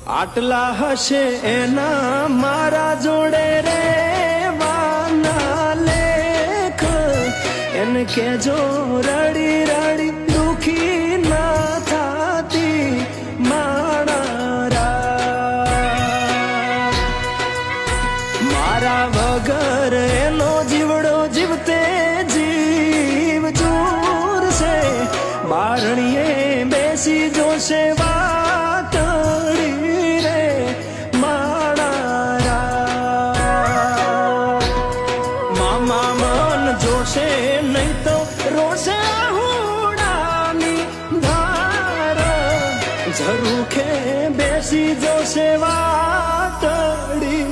આટલા હશે એના મારા જોડે રે વાના લેખ એને કેજો રડી રડી દુખી ના થાતી મારા વગર એનો જીવડો જીવતે જીવ ચૂર છે બારણીએ બેસી જોશે વાતડી રે મારા મામા મન જોશે નહીં તો રોશે હુડાની ધાર ઝરૂખે બેસી જોશે વાતડી